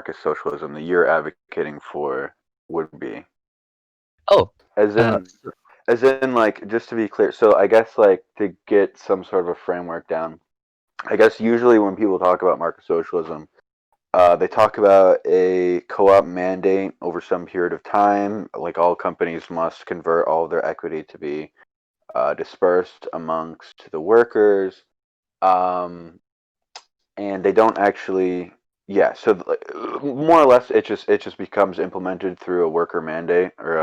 market socialism that you're advocating for would be. Oh, As in, like, just to be clear. So I guess like to get some sort of a framework down. I guess usually when people talk about market socialism, they talk about a co-op mandate over some period of time. Like all companies must convert all of their equity to be dispersed amongst the workers, and they don't actually. Yeah, so more or less, it just becomes implemented through a worker mandate or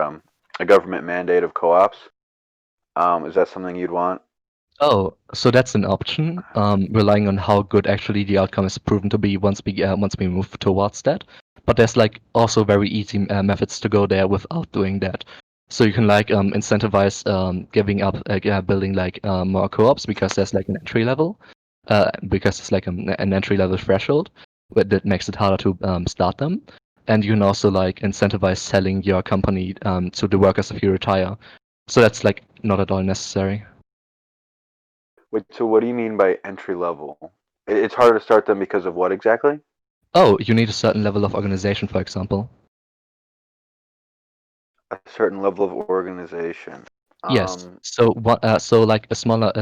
a government mandate of co-ops. Is that something you'd want? oh, so that's an option, relying on how good actually the outcome is proven to be once we move towards that. But there's like also very easy methods to go there without doing that. So you can like incentivize giving up building like more co-ops because there's like an entry level, because it's like an entry level threshold that makes it harder to start them. And you can also like incentivize selling your company to the workers if you retire. So that's like not at all necessary. Wait, so what do you mean by entry level? It's harder to start them because of what exactly? Oh, you need a certain level of organization, for example. A certain level of organization. Yes. So what? So like a smaller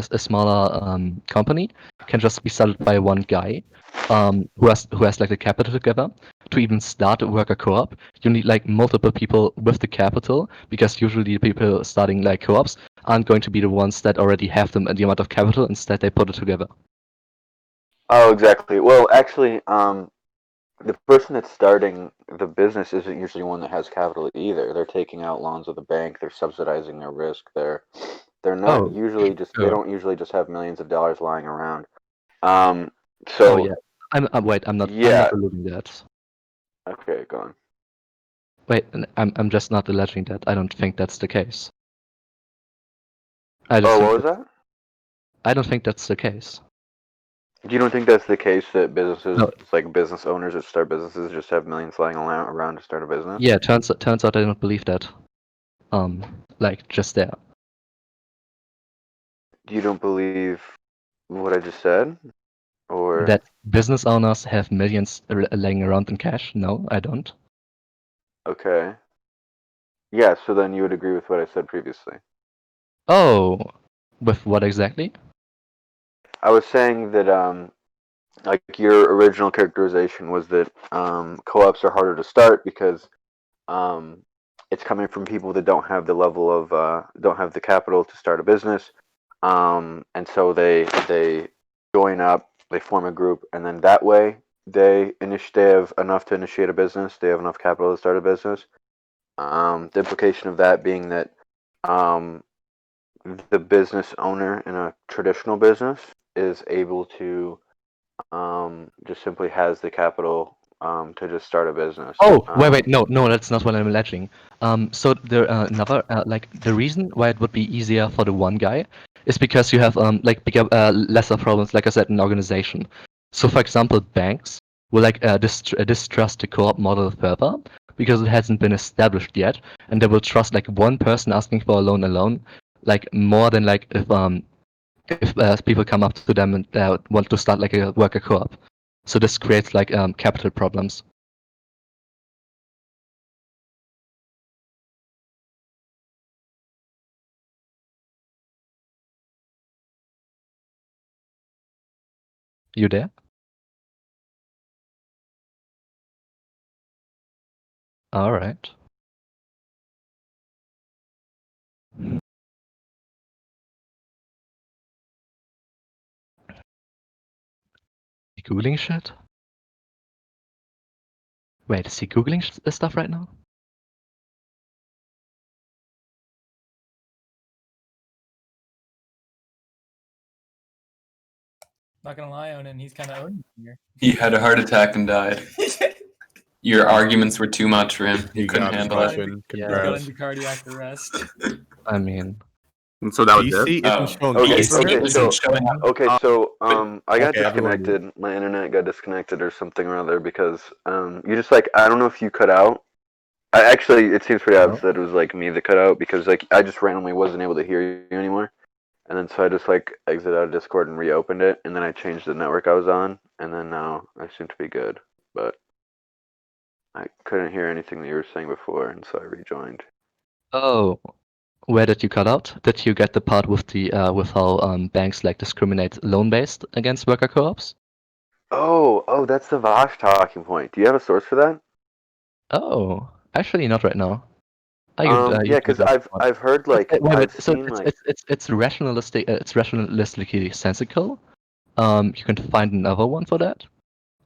company can just be started by one guy, who has like the capital together. To even start a worker co-op, you need like multiple people with the capital because usually the people starting like co-ops aren't going to be the ones that already have the amount of capital. Instead, they put it together. Oh, exactly. Well, actually, the person that's starting the business isn't usually one that has capital either. They're taking out loans with the bank. They're subsidizing their risk. They're not Oh, usually just. They sure. don't usually just have millions of dollars lying around. Oh So yeah. Wait. I'm not yeah. alluding that. Okay, go on. Wait. I'm just not alleging that. I don't think that's the case. I just Oh, think what was that that? I don't think that's the case. You don't think that's the case that No. like business owners that start businesses, just have millions lying around to start a business? Yeah. Turns out I don't believe that. Like just there. You don't believe what I just said? Or That business owners have millions laying around in cash? No, I don't. okay. Yeah, so then you would agree with what I said previously. Oh, with what exactly? I was saying that like your original characterization was that co-ops are harder to start because um it's coming from people that don't have the level of don't have the capital to start a business. And so they join up, they form a group, and then that way they have enough to initiate a business, they have enough capital to start a business. The implication of that being that um, the business owner in a traditional business is able to just simply has the capital to just start a business. Oh, wait, no, that's not what I'm alleging. So there another like the reason why it would be easier for the one guy is because you have like bigger lesser problems, like I said, in organization. So for example, banks will like distrust the co-op model further because it hasn't been established yet, and they will trust like one person asking for a loan alone, like more than like if people come up to them and want to start like a worker co-op. So this creates like capital problems. You there? All right. He googling shit? Wait, is he googling stuff right now? Not gonna lie, Onen, he's kind of owning here. He had a heart attack and died. Your arguments were too much for him. He couldn't got handle it. concussion. He's got Congrats. into cardiac arrest. I mean, And so that was PC it. isn't Oh. showing Okay, keys for okay, him? so showing up. okay, so I got Okay, everyone disconnected. My internet got disconnected or something or other because you just like I don't know if you cut out. I actually it seems pretty obvious that it was like me that cut out because like I just randomly wasn't able to hear you anymore. And then so I just like exited out of Discord and reopened it, and then I changed the network I was on, and then now I seem to be good. But I couldn't hear anything that you were saying before, and so I rejoined. Oh, where did you cut out? Did you get the part with the with how banks like discriminate loan-based against worker co-ops? Oh, that's the Vosh talking point. Do you have a source for that? Oh, actually not right now. Yeah, because I've heard like I've So seen like it's rationalistic. It's rationalistically sensical. You can find another one for that.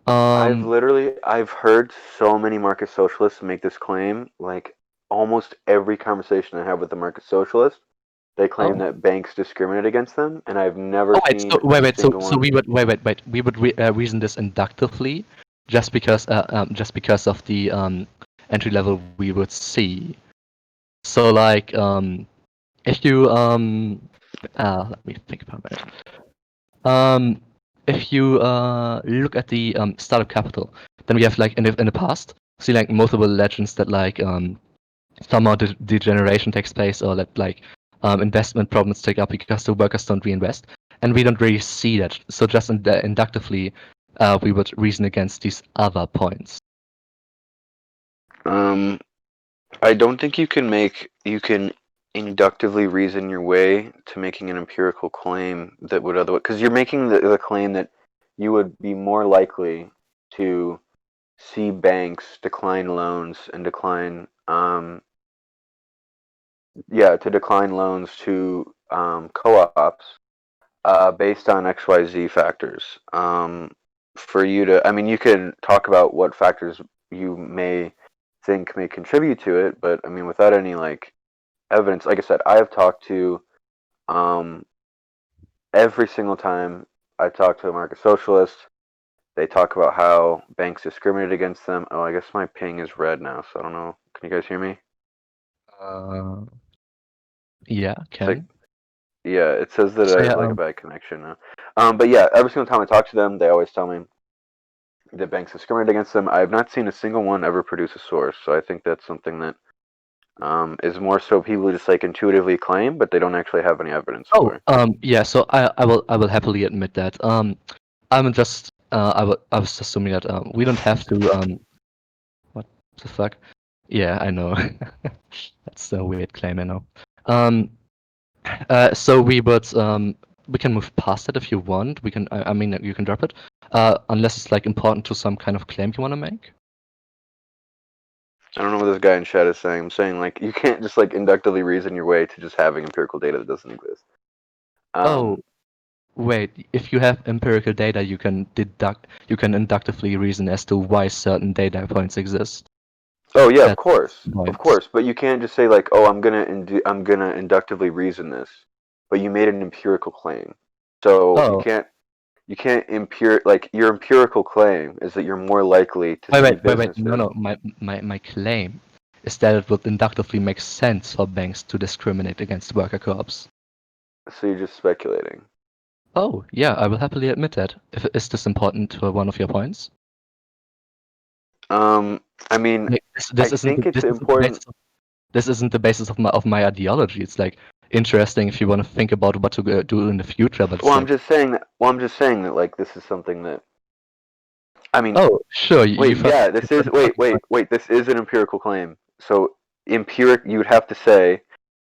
I've heard so many market socialists make this claim. Like almost every conversation I have with a market socialist, they claim Oh. that banks discriminate against them, and I've never Oh, wait, seen so wait, a wait, so single so one. we would wait. We would reason this inductively, just because of the entry level we would see. So like if you let me think about it. If you look at the startup capital, then we have like in the past see like multiple legends that like somehow degeneration takes place or that like investment problems take up because the workers don't reinvest, and we don't really see that. So just inductively, we would reason against these other points. I don't think you can inductively reason your way to making an empirical claim that would otherwise, because you're making the claim that you would be more likely to see banks decline loans and decline decline loans to co-ops based on XYZ factors. For you to, I mean, you can talk about what factors you may think may contribute to it, but I mean, without any like evidence, like I said, I have talked to um, every single time I talk to a market socialist. They talk about how banks discriminate against them. Oh, I guess my ping is red now, so I don't know. Can you guys hear me? Uh, yeah, It's like, can. yeah, it says that So I yeah, have like a bad connection now. But yeah, every single time I talk to them, they always tell me that banks discriminate against them. I have not seen a single one ever produce a source, so I think that's something that is more so people just like intuitively claim, but they don't actually have any evidence oh, for. yeah. So I will happily admit that. I'm just I was assuming that we don't have to what the fuck? Yeah, I know. That's a weird claim, I know. So we can move past it if you want. We can I mean you can drop it. Unless it's like important to some kind of claim you want to make. I don't know what this guy in chat is saying. I'm saying like you can't just like inductively reason your way to just having empirical data that doesn't exist. Oh, wait. If you have empirical data, you can inductively reason as to why certain data points exist. Oh yeah, That's the of point. course. But you can't just say like, oh, I'm gonna inductively reason this, but you made an empirical claim. So Oh, you can't like your empirical claim is that you're more likely to see wait. No, businesses. no. My claim is that it would inductively make sense for banks to discriminate against worker co-ops. So you're just speculating. Oh, yeah, I will happily admit that. Is this important to one of your points? I mean, Like, I think it's important. this isn't the basis of my ideology. It's like interesting if you want to think about what to do in the future, but it's Well, I'm like, just saying that. Well, I'm just saying that like this is something that. I mean, oh, sure, you wait, thought yeah, you this is started wait, talking wait, about. wait. This is an empirical claim. So empiric, you would have to say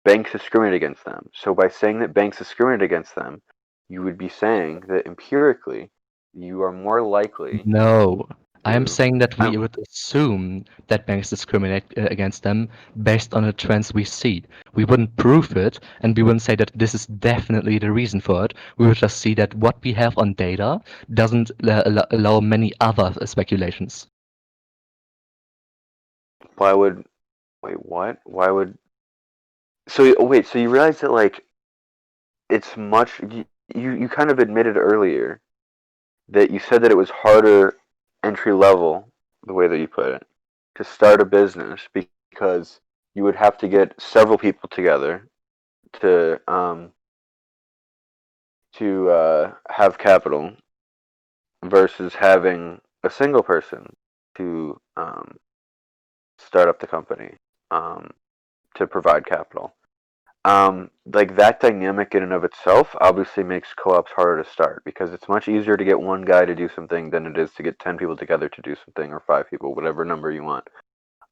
banks discriminate against them. So by saying that banks discriminate against them, you would be saying that empirically, you are more likely No, I am to. saying that I'm, we would assume that banks discriminate against them based on the trends we see. We wouldn't prove it, and we wouldn't say that this is definitely the reason for it. We would just see that what we have on data doesn't allow many other speculations. why would wait? What? Why would? So wait. So you realize that like it's much. You kind of admitted earlier that you said that it was harder entry level, the way that you put it, to start a business because you would have to get several people together to have capital versus having a single person to start up the company um, to provide capital. like that dynamic in and of itself obviously makes co-ops harder to start because it's much easier to get one guy to do something than it is to get 10 people together to do something, or 5 people, whatever number you want.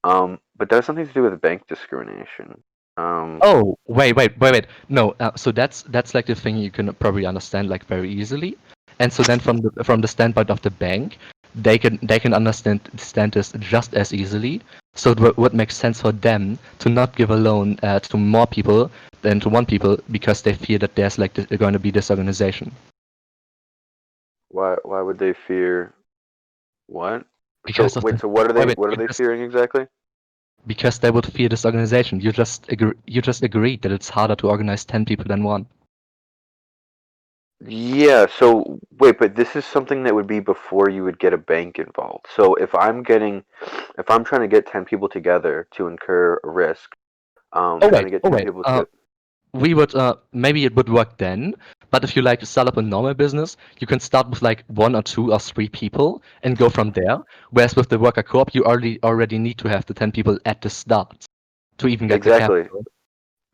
But that has something to do with bank discrimination. Oh, wait. No, so that's like the thing you can probably understand like very easily. And so then from the standpoint of the bank, they can understand this just as easily. So it would make sense for them to not give a loan to more people than to one people because they fear that there's like going to be disorganization. Why would they fear what? Because So of wait, the so what are wait, they wait, what are they fearing exactly? because they would fear disorganization. You just agreed that it's harder to organize 10 people than one. Yeah, so wait, but this is something that would be before you would get a bank involved. So if I'm trying to get 10 people together to incur a risk, trying to get Oh 10 wait. people to We would maybe it would work then, but if you like start up a normal business, you can start with like 1 or 2 or 3 people and go from there. Whereas with the worker co-op, you already need to have the 10 people at the start to even get the exactly. capital.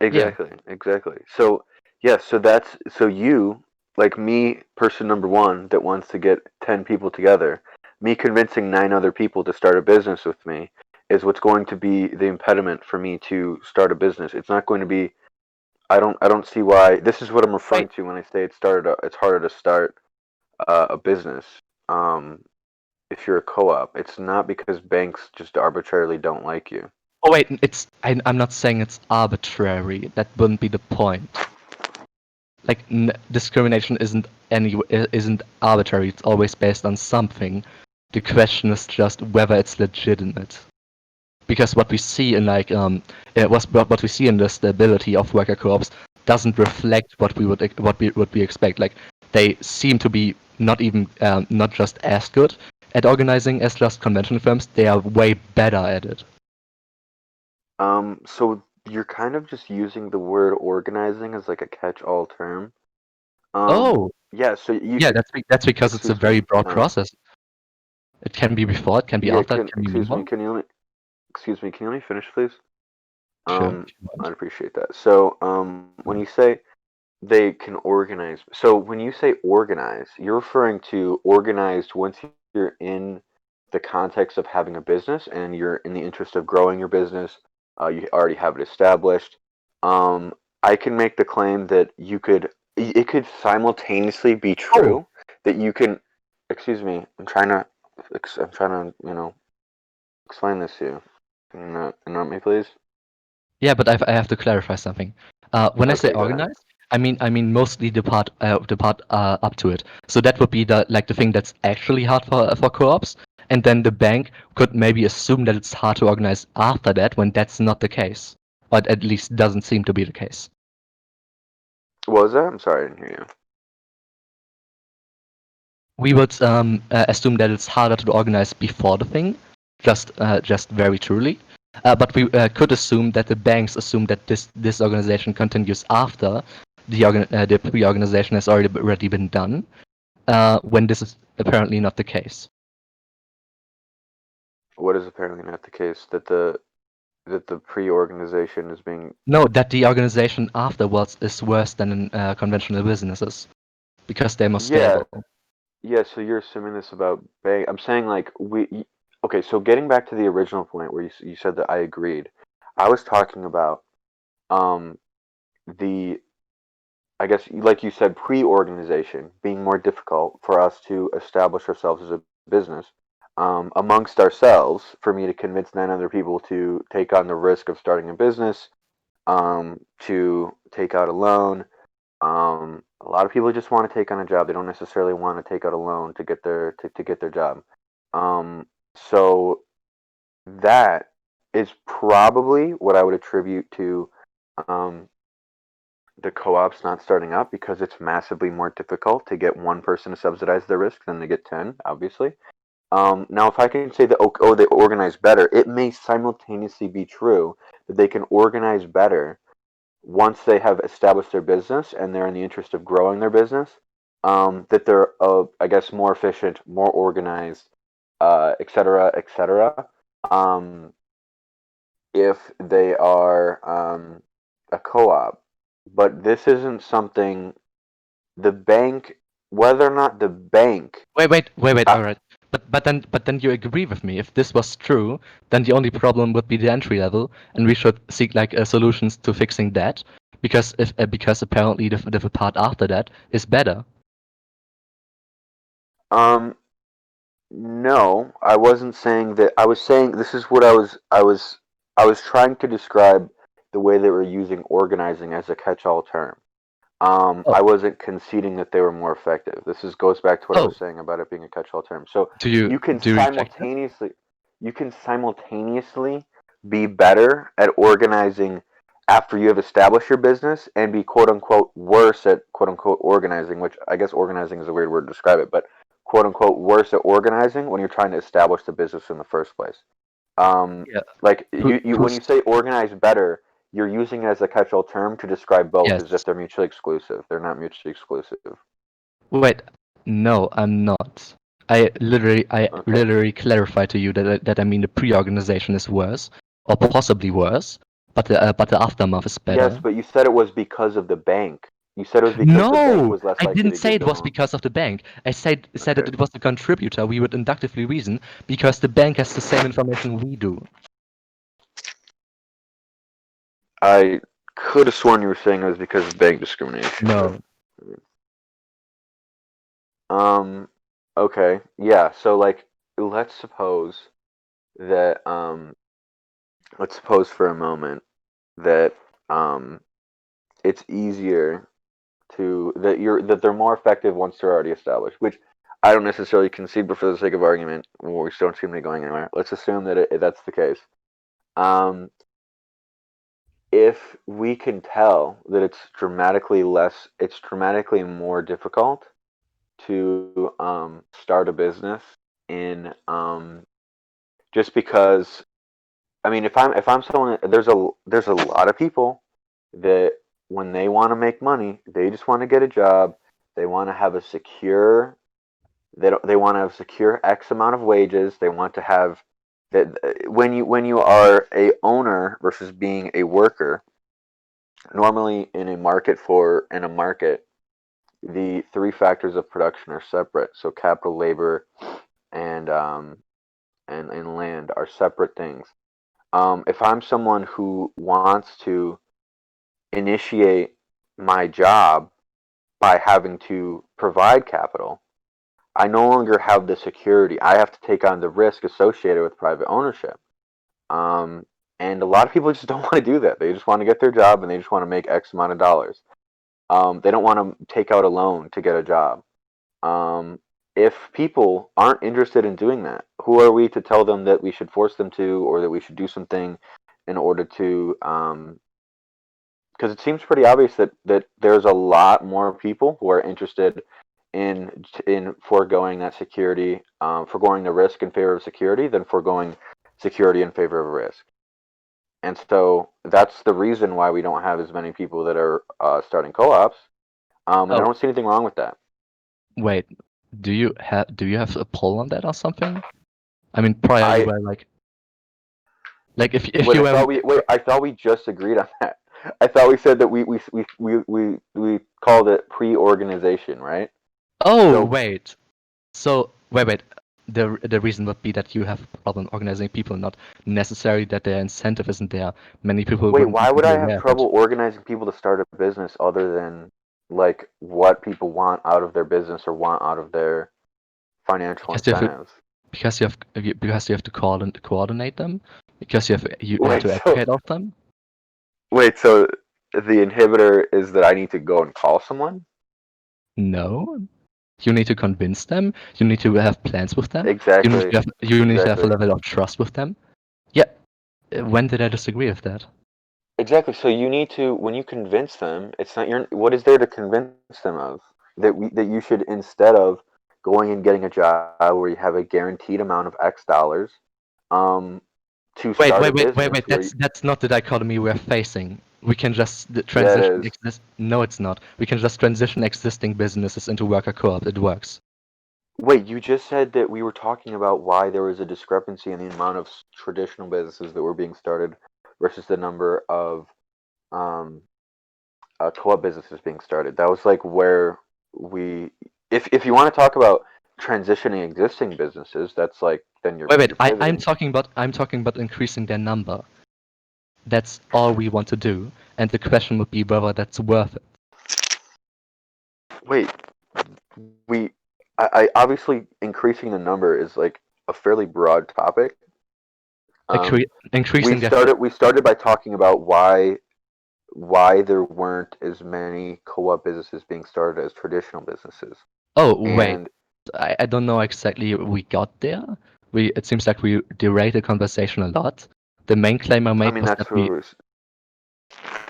Yeah. Exactly. So, yeah, so you, like me, person number one that wants to get 10 people together, me convincing 9 other people to start a business with me is what's going to be the impediment for me to start a business. It's not going to be, I don't see why, this is what I'm referring Wait. to when I say it's harder to start a business. Um, if you're a co-op, it's not because banks just arbitrarily don't like you. Oh wait, I'm not saying it's arbitrary. That wouldn't be the point. Like discrimination isn't arbitrary. It's always based on something. The question is just whether it's legitimate. Because what we see in what we see in the stability of worker co-ops doesn't reflect what we expect. Like they seem to be not just as good at organizing as just conventional firms. They are way better at it. So you're kind of just using the word organizing as like a catch-all term. Oh, Yeah, so you yeah, could, that's because it's a excuse me. very broad process. It can be before, it can be Yeah, after, it can be excuse me, meanwhile. can you let me finish, please? Sure, if you want. I'd appreciate that. So, when you say they can organize, so when you say organize, you're referring to organized once you're in the context of having a business and you're in the interest of growing your business. You already have it established. Um, I can make the claim that it could simultaneously be Oh, true that you can. Excuse me, I'm trying to, explain this to you. Can you not interrupt me, please? yeah, but I have to clarify something. When I say Okay, go ahead. organized, I mean mostly the part up to it. So that would be the thing that's actually hard for co-ops, and then the bank could maybe assume that it's hard to organize after that when that's not the case, or at least doesn't seem to be the case. What was that? I'm sorry, I didn't hear you. We would assume that it's harder to organize before the thing, just very truly. But we could assume that the banks assume that this organization continues after the pre-organization has already been done, when this is apparently not the case. What is apparently not the case that the pre-organization is being. No, that the organization afterwards is worse than in conventional businesses because they're more Yeah, stable. yeah. So you're assuming this about bank. I'm saying like okay. So getting back to the original point where you said that I agreed. I was talking about um the I guess like you said pre-organization being more difficult for us to establish ourselves as a business amongst ourselves for me to convince 9 other people to take on the risk of starting a business, to take out a loan. A lot of people just want to take on a job. They don't necessarily want to take out a loan to get to get their job. So that is probably what I would attribute to um, the co-ops not starting up because it's massively more difficult to get one person to subsidize the risk than to get 10, obviously. Now, if I can say that, oh, they organize better, it may simultaneously be true that they can organize better once they have established their business and they're in the interest of growing their business, that they're, I guess, more efficient, more organized, et cetera, et cetera. Um, if they are a co-op. but this isn't something the bank, whether or not the bank. Wait. All right. But then you agree with me. If this was true, then the only problem would be the entry level, and we should seek like solutions to fixing that. Because apparently the part after that is better. No, I wasn't saying that. I was saying this is what I was trying to describe the way they were using organizing as a catch-all term. Oh. I wasn't conceding that they were more effective. Goes back to what I was Oh. saying about it being a catch-all term. So Do you you can do you reject that? simultaneously be better at organizing after you have established your business and be quote unquote worse at quote unquote organizing, which I guess organizing is a weird word to describe it, but quote unquote worse at organizing when you're trying to establish the business in the first place. Yeah. Like Who, you when who's you say organize better, you're using it as a catch-all term to describe both as if yes. they're mutually exclusive. They're not mutually exclusive. Wait. No, I'm not. I Okay. literally clarify to you that I mean the pre-organization is worse, or possibly worse, but the aftermath is better. Yes, but you said it was because of the bank. You said it was because the bank No, was less I likely didn't to say give it the was loan. because of the bank. I said that Okay. it was the contributor. We would inductively reason because the bank has the same information we do. I could have sworn you were saying it was because of bank discrimination. No. Okay. Yeah. So like, let's suppose that let's suppose for a moment that it's easier that they're more effective once they're already established, which I don't necessarily concede, but for the sake of argument, we still don't seem to be going anywhere. Let's assume that that's the case. If we can tell that it's dramatically more difficult to start a business in just because I mean if I'm someone there's a lot of people that when they want to make money they just want to get a job, they want to have a secure they want to have secure X amount of wages, they want to have that when you are a owner versus being a worker, normally in a market the three factors of production are separate. So capital, labor, and and land are separate things. If I'm someone who wants to initiate my job by having to provide capital, I no longer have the security. I have to take on the risk associated with private ownership. And a lot of people just don't want to do that. They just want to get their job and they just want to make X amount of dollars. They don't want to take out a loan to get a job. If people aren't interested in doing that, who are we to tell them that we should force them to, or that we should do something in order to? Because it seems pretty obvious that there's a lot more people who are interested in foregoing that security, foregoing the risk in favor of security, than foregoing security in favor of risk. And so that's the reason why we don't have as many people that are starting co-ops. And I don't see anything wrong with that. Wait, do you have a poll on that or something? I mean, prior you were like if Wait, you were I thought we just agreed on that. I thought we said that we called it pre-organization, right? oh So- wait, so wait. The reason would be that you have a problem organizing people, not necessarily that their incentive isn't there. Many people Wait, wouldn't why even would be I aware have of it. trouble organizing people to start a business other than like what people want out of their business or want out of their financial incentives? Because you have to coordinate them, because you need Wait, to so educate of them. wait, so the inhibitor is that I need to go and call someone? No, you need to convince them. You need to have plans with them. Exactly. You need to have a Exactly. level of trust with them. Yeah. When did I disagree with that? Exactly. So you need to, when you convince them, it's not your. What is there to convince them of? That you should, instead of going and getting a job where you have a guaranteed amount of X dollars, to start a business. Wait. Where That's not the dichotomy we're facing. We can just Yeah, it transition. is. No, it's not. We can just transition existing businesses into worker co-op. It works. Wait, you just said that we were talking about why there was a discrepancy in the amount of traditional businesses that were being started versus the number of um, co-op businesses being started. That was like where we, if you want to talk about transitioning existing businesses, that's like then you're. Wait, you're I'm pivoting. talking about increasing their number. That's all we want to do, and the question would be whether that's worth it. Wait, I obviously increasing the number is like a fairly broad topic. Increasing We started by talking about why there weren't as many co-op businesses being started as traditional businesses. Oh, wait. And I don't know exactly we got there. It seems like we derailed the conversation a lot. The main claim I I made mean was that's that we. who was,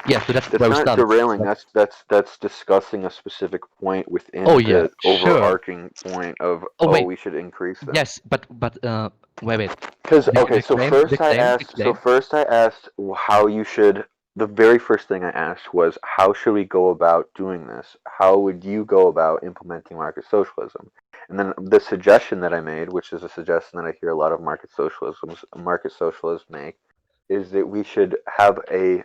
Yeah, so that's that's where we not started. derailing. Like, That's discussing a specific point within oh yeah, the sure. overarching point of Oh wait, we should increase them. yes, but wait. Because The okay, so claim, first the I claim, the asked. So claim. first I asked how you should. The very first thing I asked was how should we go about doing this? How would you go about implementing market socialism? And then the suggestion that I made, which is a suggestion that I hear a lot of market socialists make, is that we should have a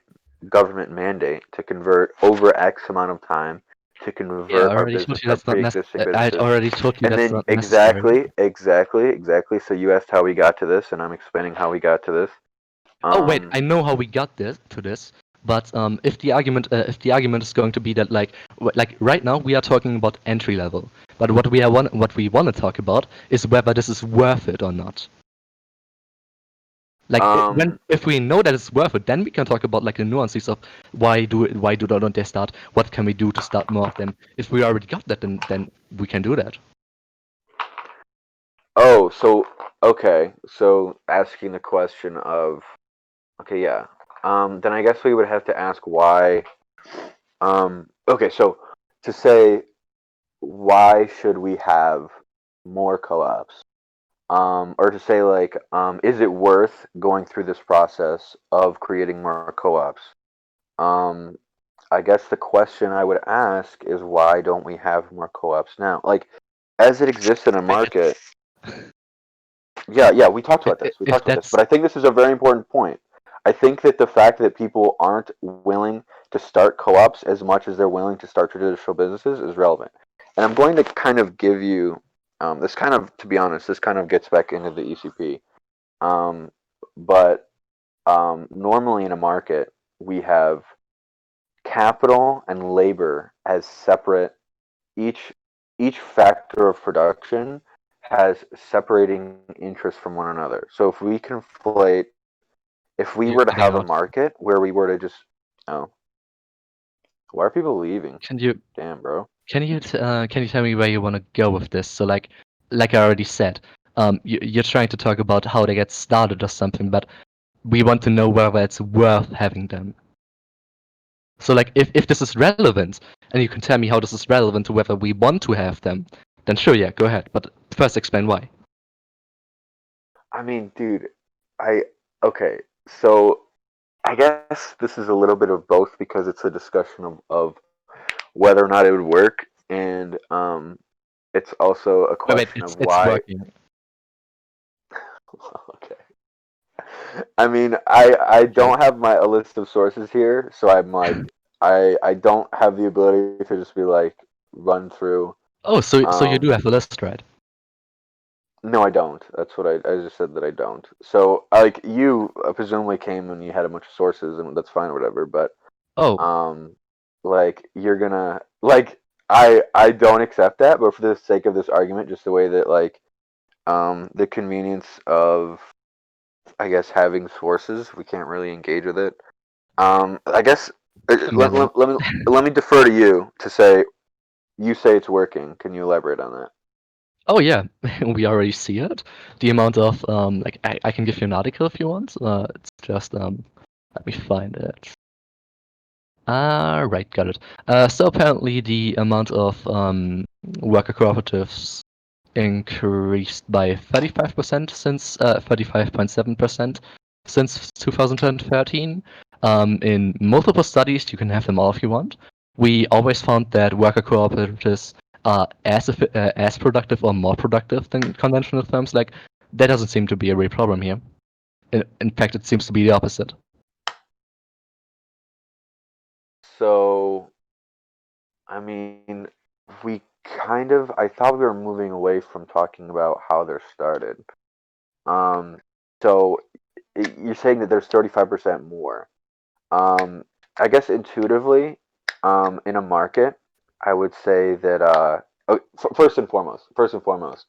government mandate to convert over X amount of time to Yeah, I convert already told you our that's not pre-existing necessary. I businesses. already told you And that's then not necessary. exactly. So you asked how we got to this, and I'm explaining how we got to this. Oh wait, I know how we got to this, but if the argument is going to be that like right now we are talking about entry level, but what we want to talk about is whether this is worth it or not. Like if we know that it's worth it, then we can talk about like the nuances of why don't they start? What can we do to start more of them? If we already got that, then we can do that. Oh, so okay, so asking the question of okay, yeah. Then I guess we would have to ask why. Okay, so to say why should we have more co-ops? Or to say like, is it worth going through this process of creating more co-ops? Um, I guess the question I would ask is why don't we have more co-ops now? Like, as it exists in a market. Yeah, we talked about this. If that's But I think this is a very important point. I think that the fact that people aren't willing to start co-ops as much as they're willing to start traditional businesses is relevant. And I'm going to kind of give you this kind of, to be honest, this kind of gets back into the ECP. But normally in a market, we have capital and labor as separate. Each factor of production has separating interests from one another. So if we conflate, if we you're were to cutting have a out. market where we were to just, oh, why are people leaving? Can you Damn, bro. Can you tell me where you want to go with this? So like I already said, you're trying to talk about how they get started or something, but we want to know whether it's worth having them. So like if this is relevant, and you can tell me how this is relevant to whether we want to have them, then sure, yeah, go ahead. But first explain why. I mean, dude, okay, so I guess this is a little bit of both because it's a discussion of whether or not it would work, and it's also a Wait, question of it's why. working. Okay. I mean, I don't have a list of sources here, so I'm like, I don't have the ability to just be like run through. Oh, so you do have a list, right? No, I don't. That's what I just said that I don't. So like you presumably came and you had a bunch of sources, and that's fine or whatever. But Oh, like you're gonna like I don't accept that, but for the sake of this argument, just the way that like the convenience of I guess having sources, we can't really engage with it. I guess Mellow. let me defer to you to say you say it's working. Can you elaborate on that? Oh yeah, we already see it. The amount of like I can give you an article if you want. It's just let me find it. Right, got it. So apparently the amount of worker cooperatives increased by 35% since 35.7% since 2013. In multiple studies, you can have them all if you want. We always found that worker cooperatives are as productive or more productive than conventional firms. Like that doesn't seem to be a real problem here. In fact, it seems to be the opposite. So I mean, I thought we were moving away from talking about how they're started. So you're saying that there's 35% more. I guess intuitively, in a market, I would say that first and foremost,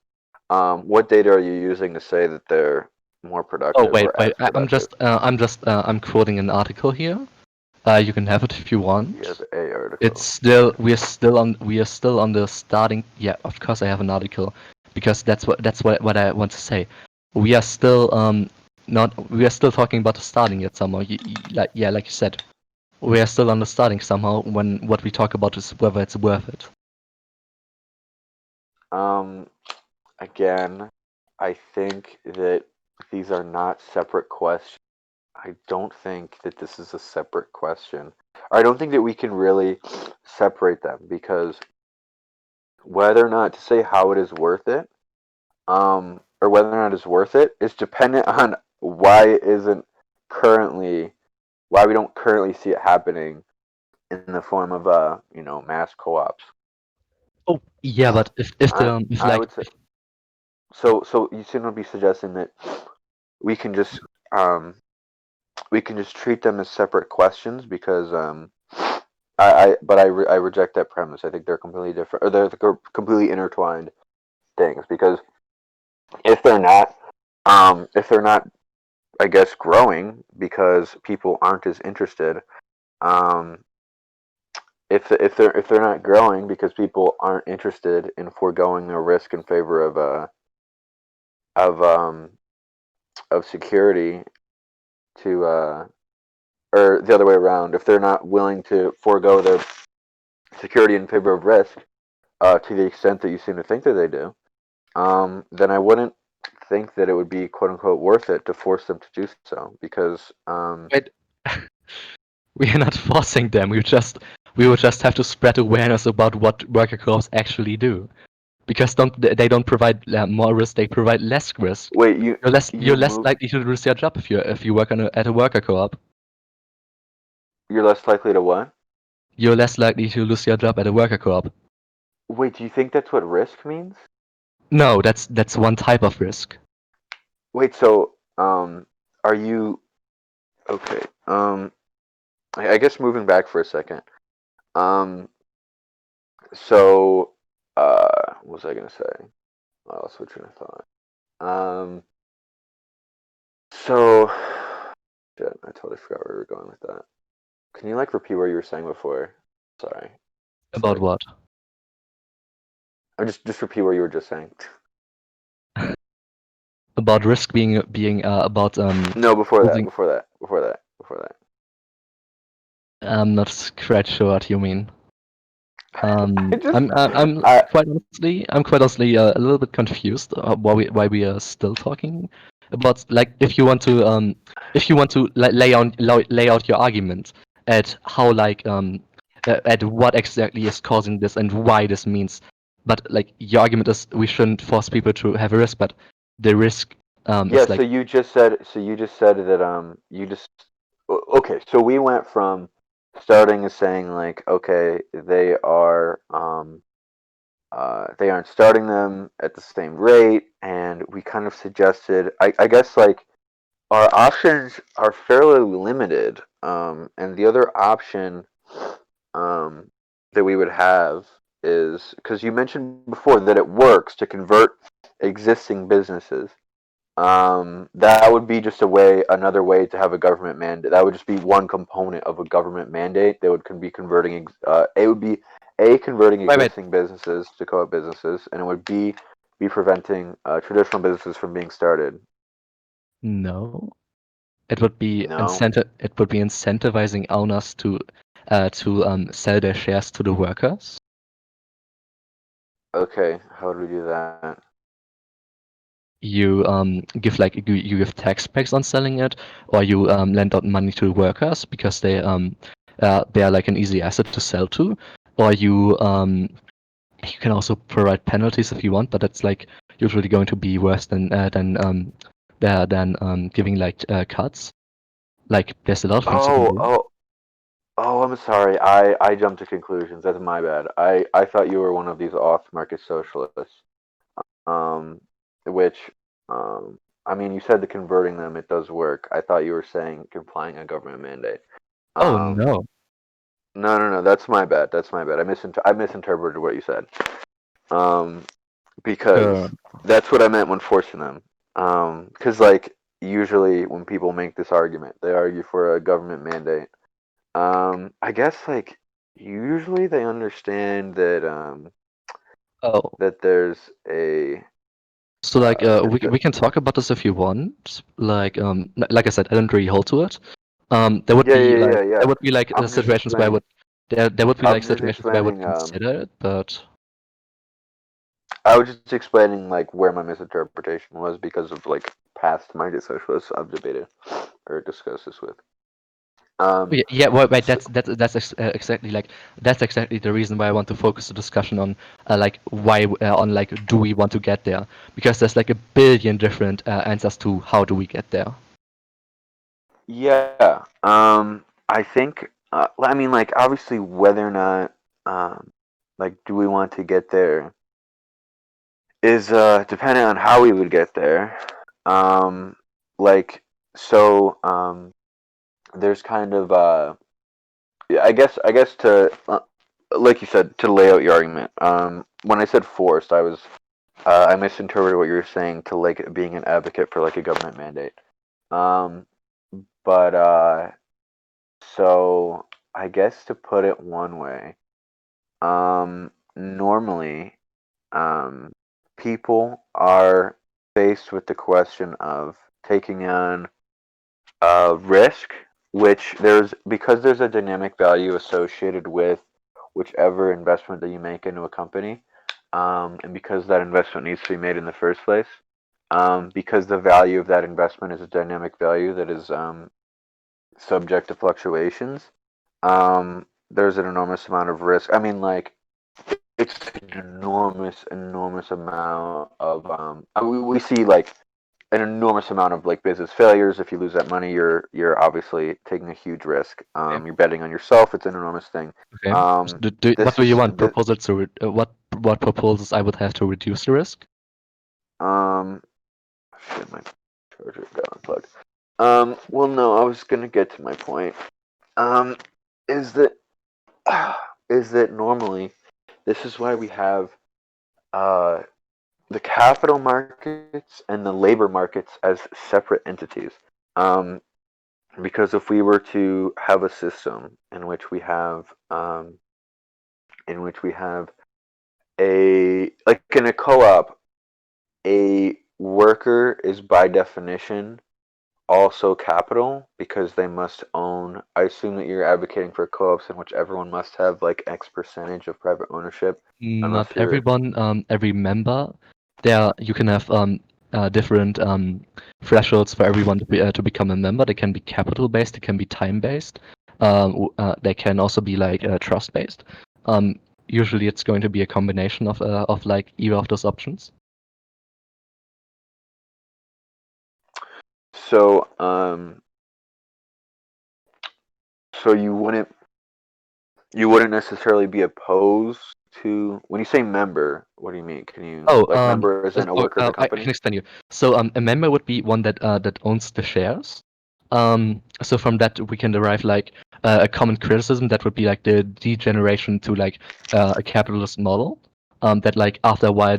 what data are you using to say that they're more Oh productive wait, or as productive? I'm quoting an article here. You can have it if you want. You have a article. It's still we are still on the starting. Yeah, of course I have an article, because that's what I want to say. We are still talking about the starting yet somehow. Like you said, we are still on the starting somehow when what we talk about is whether it's worth it. Again, I think that these are not separate questions. I don't think that this is a separate question. I don't think that we can really separate them, because whether or not to say how it is worth it, or whether or not it's worth it, is dependent on why it isn't currently, why we don't currently see it happening in the form of mass co-ops. Oh yeah, but I would say so. You seem to be suggesting that we can just um, treat them as separate questions, because I reject that premise. I think they're completely different, or they're completely intertwined things, because if they're not, I guess, growing because people aren't as interested, um, if they're not growing because people aren't interested in foregoing a risk in favor of um of security to or the other way around, if they're not willing to forego their security in favor of risk, to the extent that you seem to think that they do, then I wouldn't think that it would be quote unquote worth it to force them to do so, because wait, we are not forcing them. We would just have to spread awareness about what worker co-ops actually do. Because they don't provide more risk, they provide less risk. wait, You're less likely to lose your job if you work at a worker co-op. you're less likely to what? You're less likely to lose your job at a worker co-op. Wait, do you think that's what risk means? No, that's one type of risk. Wait, so are you okay? I guess moving back for a second. So what was I gonna say? I lost train of thought. So shit, I totally forgot where we were going with that. Can you repeat what you were saying before? Sorry. About what? I'm just repeat what you were just saying. About risk being about No, before that. losing- Before that. I'm not quite sure what you mean. I just, I'm I, quite honestly a little bit confused why we are still talking about, like, if you want to lay out your argument at how at what exactly is causing this and why this means, but like your argument is we shouldn't force people to have a risk, but the risk yeah. is like, So you just said that okay. So we went from starting as saying okay, they aren't starting them at the same rate, and we kind of suggested, I guess, our options are fairly limited, and the other option that we would have is, because you mentioned before that it works to convert existing businesses. That would be just another way to have a government mandate. That would just be one component of a government mandate that would be converting. It would be converting wait. existing businesses to co-op businesses, and it would be preventing traditional businesses from being started. no, it would be No. incentivizing owners to sell their shares to the workers. Okay, how would we do that? You you give tax breaks on selling it, or you lend out money to workers because they are like an easy asset to sell to, or you can also provide penalties if you want, but that's like usually going to be worse than giving cuts. Like there's a lot of things you can do. Oh, I'm sorry. I jumped to conclusions. That's my bad. I thought you were one of these off-market socialists. Um, which, I mean, you said the converting them, it does work. I thought you were saying complying a government mandate. Oh Um, no. no. That's my bad. That's my bad. I misinterpreted what you said. Um, because Sure. that's what I meant when forcing them. Because like usually when people make this argument, they argue for a government mandate. I guess like usually they understand Oh, that there's a so like there's we can talk about this if you want. Like like I said, I don't really hold to it. There would be like yeah. there would be like I'm just situations where I explaining. would there would be like I'm just situations where I would explaining. consider it, but I was just explaining like where my misinterpretation was because of like past minded socialists I've debated or discussed this with. yeah, yeah. Well, wait, So, exactly like that's exactly the reason why I want to focus the discussion on like why on like do we want to get there? Because there's like a billion different answers to how do we get there. yeah. I think. I mean, like obviously, whether or not, like, do we want to get there is dependent on how we would get there. Um, like, so there's kind of yeah, I guess to like you said to lay out your argument. When I said forced, I misinterpreted what you were saying to like being an advocate for like a government mandate. Um, but so I guess to put it one way, normally, um, people are faced with the question of taking on risk, which there's because there's a dynamic value associated with whichever investment that you make into a company, and because that investment needs to be made in the first place, because the value of that investment is a dynamic value that is subject to fluctuations. There's an enormous amount of risk. I mean, like it's an enormous amount of. We see like an enormous amount of like business failures. If you lose that money, you're obviously taking a huge risk. Okay. You're betting on yourself. It's an enormous thing. Okay. So what This do you is want? Proposals to what proposals I would have to reduce the risk? um shit, my charger got unplugged. Well, no, I was gonna get to my point. Um, is that is that normally this is why we have uh the capital markets and the labor markets as separate entities. Um, because if we were to have a system in which we have a like in a co-op, a worker is by definition also capital because they must own. I assume that you're advocating for co-ops in which everyone must have like X percentage of private ownership, unless Not you're everyone, every member. There you can have different thresholds for everyone to become a member. They can be capital based, they can be time based. They can also be like trust based. Usually it's going to be a combination of like either of those options. so so you wouldn't necessarily be opposed to when you say member. What do you mean? Can you Oh, like member as in a worker of a I can company? explain you. So, a member would be one that owns the shares. So from that we can derive like a common criticism that would be like the degeneration to like a capitalist model. That like after a while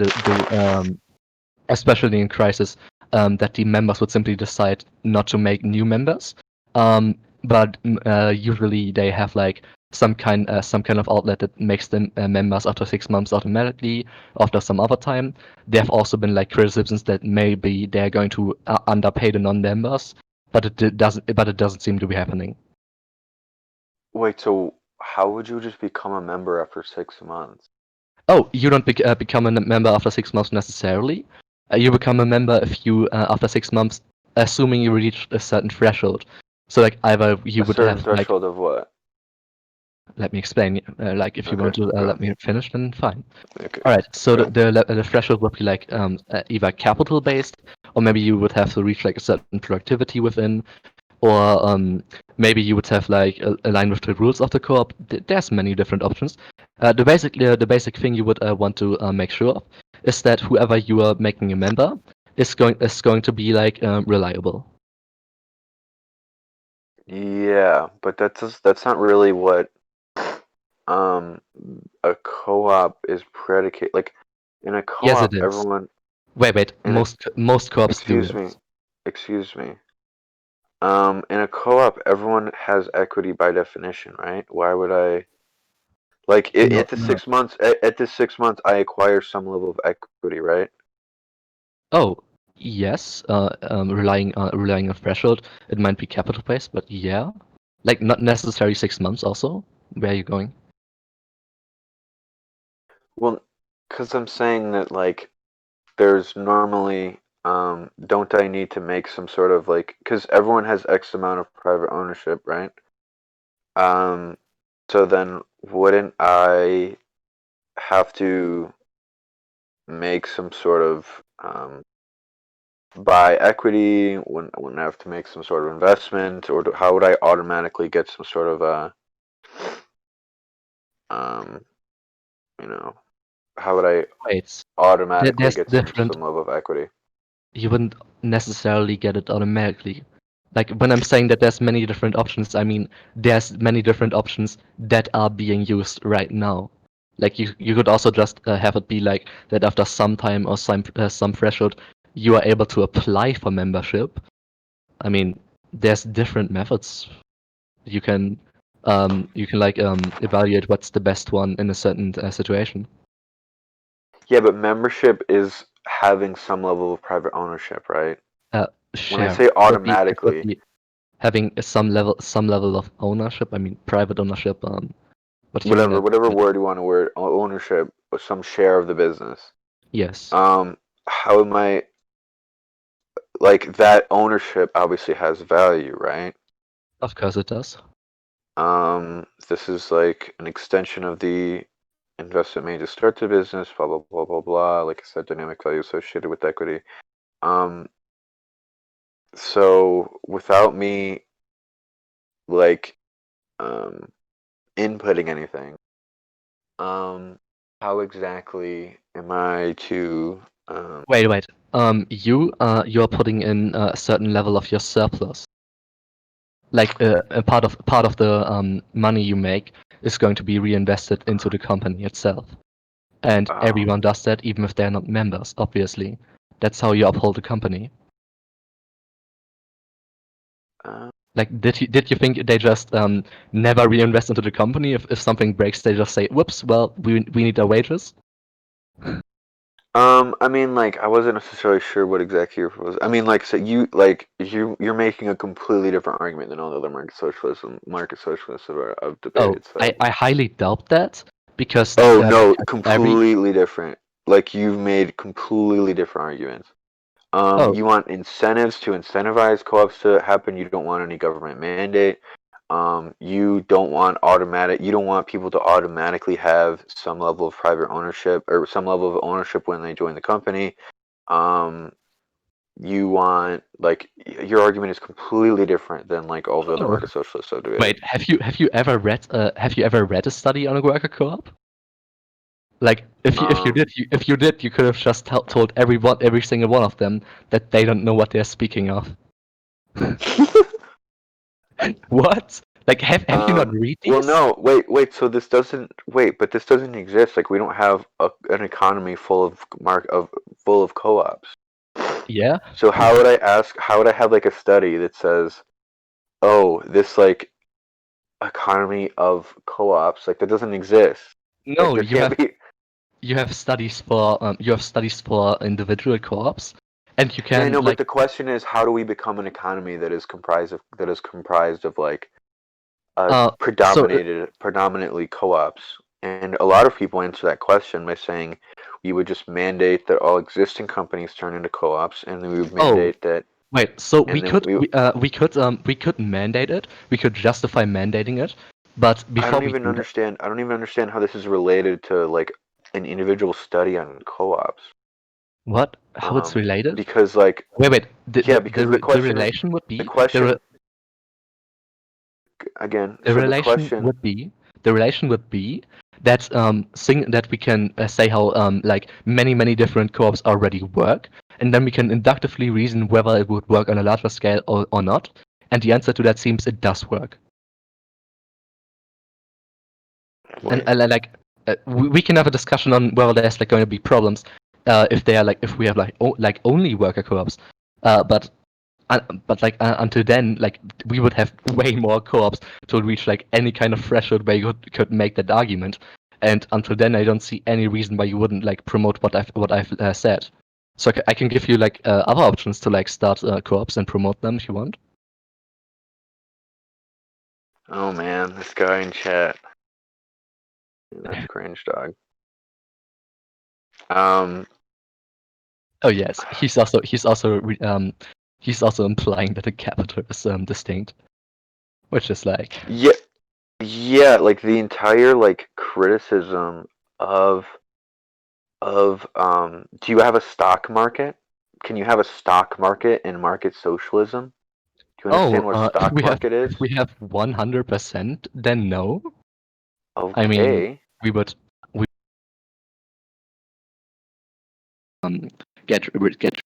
especially in crisis, that the members would simply decide not to make new members. But usually they have like some kind of outlet that makes them members after 6 months automatically, after some other time. There have also been like criticisms that maybe they're going to underpay the non-members, but it doesn't seem to be happening. Wait, so how would you just become a member after 6 months? Oh, you don't become a member after 6 months necessarily. You become a member if you after 6 months, assuming you reach a certain threshold. So like either you A would certain have like, threshold of what? let me explain. Like if you Okay, want to go let on. me finish, then fine. Okay, All right. So go on. the threshold would be like either capital based, or maybe you would have to reach like a certain productivity within. or maybe you would have like align with the rules of the co-op. There's many different options. The basic thing you would want to make sure of is that whoever you are making a member is going to be like reliable. Yeah, but that's not really what a co-op is predicated. Like in a Yes, it co-op, is. everyone. Wait. In a, Most co-ops do excuse it. me, excuse me. In a co-op, everyone has equity by definition, right? Why would I? Like No, at the no. 6 months, at this 6 months, I acquire some level of equity, right? Oh, yes. Relying on threshold, it might be capital based, but yeah, like not necessarily 6 months. Also, where are you going? Well, because I'm saying that like there's normally don't I need to make some sort of like because everyone has X amount of private ownership, right? Um, so then wouldn't I have to make some sort of buy equity? Wouldn't I have to make some sort of investment, or how would I automatically get some sort of um, you know, how would I Wait, automatically there's get different. some level of equity? You wouldn't necessarily get it automatically. Like when I'm saying that there's many different options, I mean there's many different options that are being used right now. Like you could also just have it be like that after some time or some threshold, you are able to apply for membership. I mean, there's different methods. You can like evaluate what's the best one in a certain situation. Yeah, but membership is having some level of private ownership, right? When I Share. say It would automatically, be having some level of ownership. I mean, private ownership. What do you mean? whatever word you want to word, ownership, or some share of the business. Yes, How am I like that ownership obviously has value, right? of course it does. This is like an extension of the investment made to start the business, blah blah blah blah blah. Like I said, dynamic value associated with equity. Um, so without me like um inputting anything, how exactly am I to Wait. You're putting in a certain level of your surplus. Like a part of the money you make is going to be reinvested into the company itself, and oh, everyone does that, even if they're not members. Obviously, that's how you uphold the company. uh, Like, did you think they just never reinvest into the company? If something breaks, they just say, "Whoops! Well, we need our wages." I mean, like, I wasn't necessarily sure what exactly your proposal. I mean, like, so you're making a completely different argument than all the other market socialists have Oh, debated. So, I highly doubt that because oh no, every completely different. Like, you've made completely different arguments. oh You want incentives to incentivize co-ops to happen. You don't want any government mandate. You don't want automatic. You don't want people to automatically have some level of private ownership or some level of ownership when they join the company. Um, you want like your argument is completely different than like all the other oh market socialists have debated. wait, have you ever read a study on a worker co-op? Like Um, if you did, you could have just told every single one of them that they don't know what they're speaking of. What? Like have you not read well, these? no, wait. So this doesn't wait, but this doesn't exist. Like we don't have an economy full of co-ops. Yeah. So how would I ask? How would I have like a study that says, "Oh, this like economy of co-ops like that doesn't exist"? Like No, there can't be. you have studies for individual co-ops, and you Yeah, I can know, but like the question is, how do we become an economy that is comprised of like uh so predominantly co-ops? And a lot of people answer that question by saying we would just mandate that all existing companies turn into co-ops, and then we would oh mandate that, wait, so and then we. we could mandate it, we could justify mandating it, but before we do that, I don't even understand how this is related to like an individual study on co-ops. what, how it's related? Because like Wait, yeah, because the relation would the be question again, The so the relation question. would be that that we can say how like many different co-ops already work, and then we can inductively reason whether it would work on a larger scale or not. And the answer to that seems it does work. And like we can have a discussion on whether there's like going to be problems if they are like if we have like only worker co-ops, but like until then, like we would have way more co-ops to reach like any kind of threshold where you could make that argument. And until then, I don't see any reason why you wouldn't like promote what I've said. So I can give you like other options to like start co-ops and promote them if you want. Oh man, this guy in chat. That's cringe, dog. Oh yes, he's also implying that the capital is distinct, which is like yeah, like the entire like criticism of do you have a stock market? Can you have a stock market in market socialism? Do you understand what a stock market is? If we have 100%, then no. Okay. I mean, we get